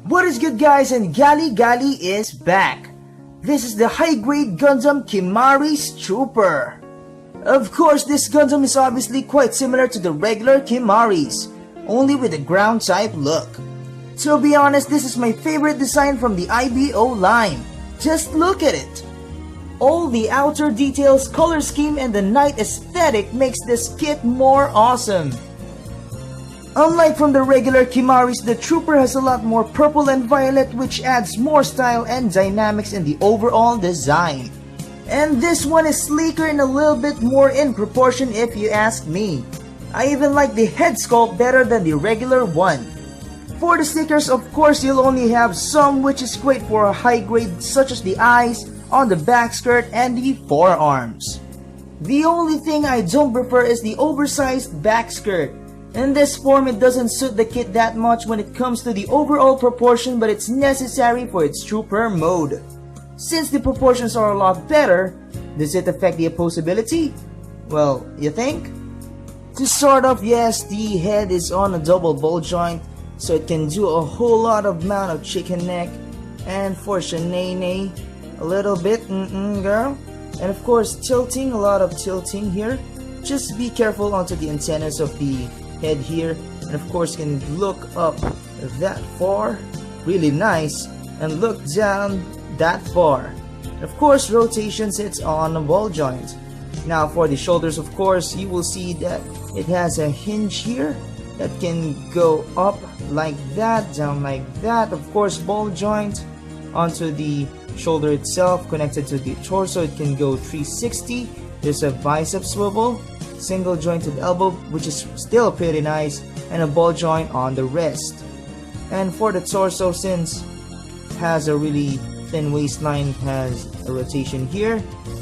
What is good, guys, and Gali is back. This is the high-grade Gundam Kimaris Trooper. Of course, this Gundam is obviously quite similar to the regular Kimaris, only with a ground type look. To be honest, this is my favorite design from the IBO line. Just look at it. All the outer details, color scheme, and the night aesthetic makes this kit more awesome. Unlike from the regular Kimaris, the Trooper has a lot more purple and violet, which adds more style and dynamics in the overall design. And this one is sleeker and a little bit more in proportion if you ask me. I even like the head sculpt better than the regular one. For the stickers, of course, you'll only have some, which is great for a high grade, such as the eyes on the back skirt and the forearms. The only thing I don't prefer is the oversized back skirt. In this form, it doesn't suit the kit that much when it comes to the overall proportion, but it's necessary for its Trooper mode. Since the proportions are a lot better, does it affect the opposability? Well, you think? To start off, yes, the head is on a double ball joint, so it can do a whole lot of amount of chicken neck, and for Shanae, a little bit, girl. And of course, tilting, a lot of tilting here. Just be careful onto the antennas of the head here, and of course can look up that far, really nice, and look down that far. And of course, rotations, it's on a ball joint. Now for the shoulders, of course, you will see that it has a hinge here that can go up like that, down like that. Of course, ball joint onto the shoulder itself, connected to the torso, it can go 360. There's a bicep swivel, single jointed elbow, which is still pretty nice, and a ball joint on the wrist. And for the torso, since it has a really thin waistline, has a rotation here,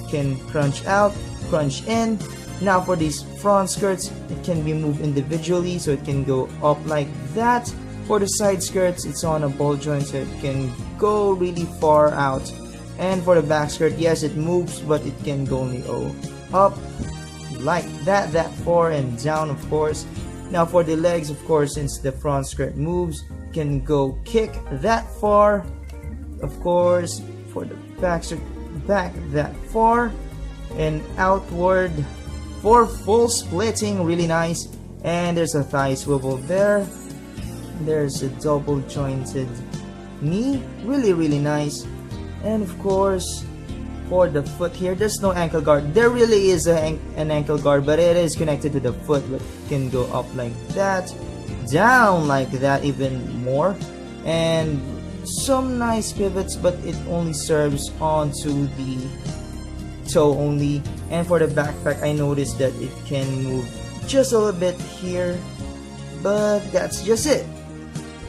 can crunch out, crunch in. Now for these front skirts, it can be moved individually, so it can go up like that. For the side skirts, it's on a ball joint, so it can go really far out. And for the back skirt, yes, it moves, but it can go only up like that far, and down, of course. Now for the legs, of course, since the front skirt moves, can go kick that far. Of course, for the back skirt, back that far and outward for full splitting, really nice. And there's a thigh swivel there. There's a double jointed knee, really nice. And of course, for the foot here, there's no ankle guard. There really is an ankle guard, but it is connected to the foot, but it can go up like that, down like that even more, and some nice pivots, but it only serves onto the toe only. And for the backpack, I noticed that it can move just a little bit here, but that's just it.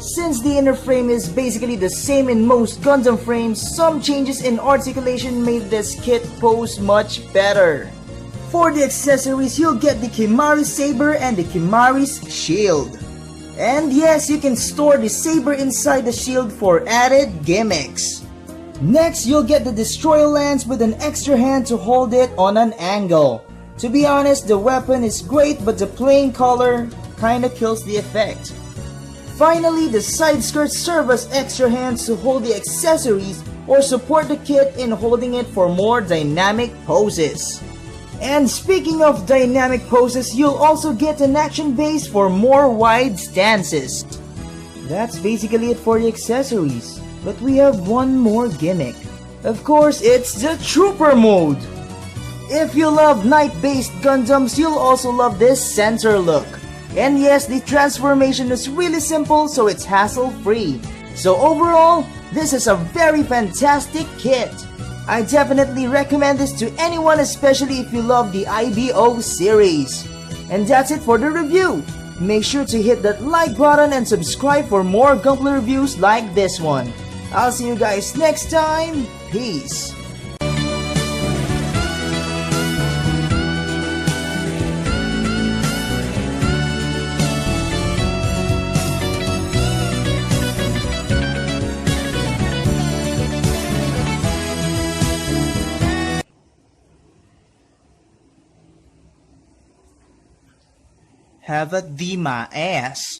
Since the inner frame is basically the same in most Gundam frames, some changes in articulation made this kit pose much better. For the accessories, you'll get the Kimaris Saber and the Kimaris Shield. And yes, you can store the saber inside the shield for added gimmicks. Next, you'll get the Destroyer Lance with an extra hand to hold it on an angle. To be honest, the weapon is great, but the plain color kinda kills the effect. Finally, the side skirts serve as extra hands to hold the accessories or support the kit in holding it for more dynamic poses. And speaking of dynamic poses, you'll also get an action base for more wide stances. That's basically it for the accessories, but we have one more gimmick. Of course, it's the Trooper mode. If you love night-based Gundams, you'll also love this center look. And yes, the transformation is really simple, so it's hassle-free. So overall, this is a very fantastic kit. I definitely recommend this to anyone, especially if you love the IBO series. And that's it for the review. Make sure to hit that like button and subscribe for more Gunpla reviews like this one. I'll see you guys next time. Peace. Have a D my ass.